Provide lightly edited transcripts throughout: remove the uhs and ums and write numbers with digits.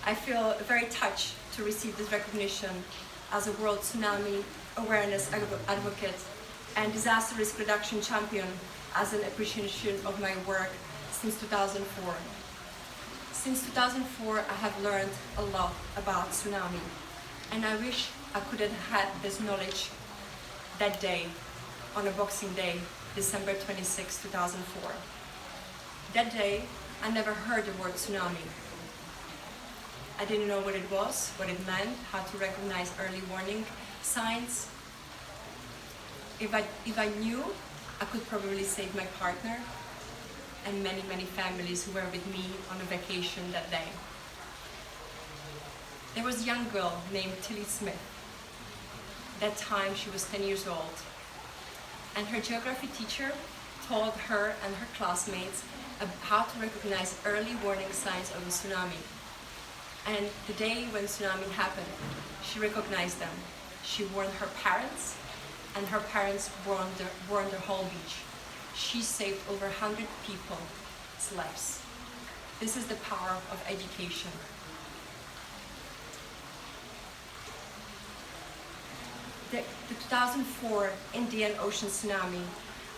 I feel very touched to receive this recognition as a World Tsunami Awareness Advocate and Disaster Risk Reduction Champion as an appreciation of my work since 2004. Since 2004, I have learned a lot about tsunami, and I wish I could have had this knowledge that day, on a Boxing Day, December 26, 2004. That day, I never heard the word tsunami. I didn't know what it was, what it meant, how to recognize early warning signs. If I knew, I could probably save my partner and many, many families who were with me on a vacation that day. There was a young girl named Tilly Smith. That time she was 10 years old. And her geography teacher taught her and her classmates how to recognize early warning signs of a tsunami. And the day when tsunami happened, she recognized them. She warned her parents, and her parents warned the whole beach. She saved over 100 people's lives. This is the power of education. The 2004 Indian Ocean tsunami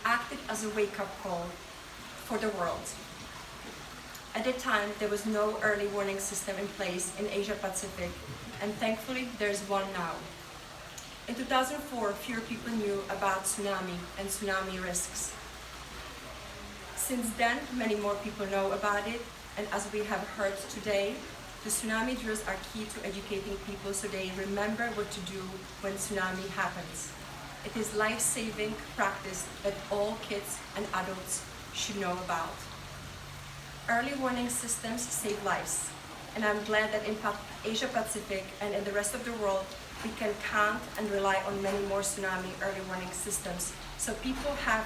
acted as a wake-up call for the world. At that time, there was no early warning system in place in Asia Pacific, and thankfully there's one now. In 2004, fewer people knew about tsunami and tsunami risks. Since then, many more people know about it, and as we have heard today, the tsunami drills are key to educating people so they remember what to do when tsunami happens. It is life-saving practice that all kids and adults should know about. Early warning systems save lives, and I'm glad that in Asia Pacific and in the rest of the world, we can count and rely on many more tsunami early warning systems, so people have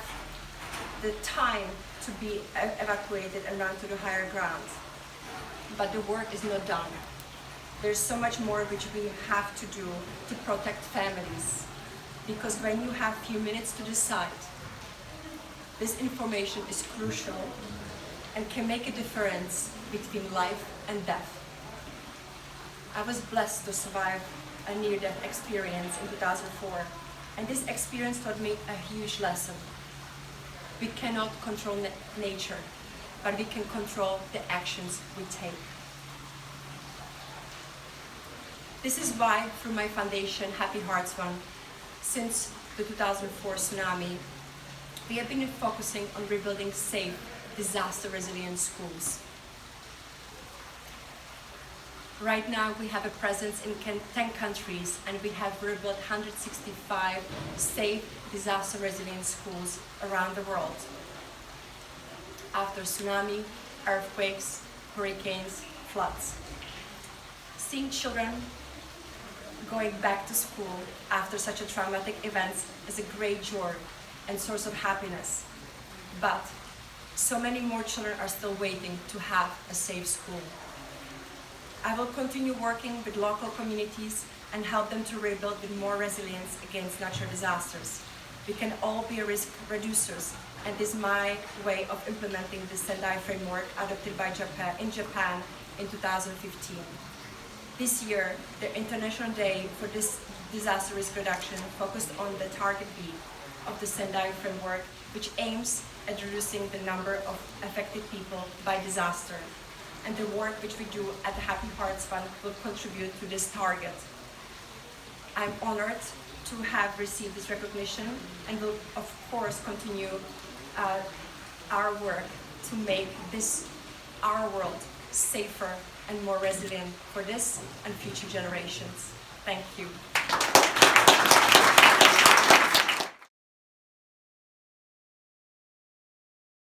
the time to be evacuated and run to the higher ground. But the work is not done. There's so much more which we have to do to protect families, because when you have few minutes to decide, this information is crucial and can make a difference between life and death. I was blessed to survive a near-death experience in 2004, and this experience taught me a huge lesson. We cannot control nature, but we can control the actions we take. This is why, through my foundation, Happy Hearts Fund, since the 2004 tsunami, we have been focusing on rebuilding safe, disaster-resilient schools. Right now, we have a presence in 10 countries, and we have rebuilt 165 safe, disaster-resilient schools around the world. After tsunami, earthquakes, hurricanes, floods. Seeing children going back to school after such a traumatic event is a great joy and source of happiness. But so many more children are still waiting to have a safe school. I will continue working with local communities and help them to rebuild with more resilience against natural disasters. We can all be risk reducers, and this is my way of implementing the Sendai framework adopted by Japan in 2015. This year, the International Day for Disaster Risk Reduction focused on the target B of the Sendai framework, which aims at reducing the number of affected people by disaster. And the work which we do at the Happy Hearts Fund will contribute to this target. I'm honored to have received this recognition and will, of course, continue our work to make our world, safer and more resilient for this and future generations. Thank you.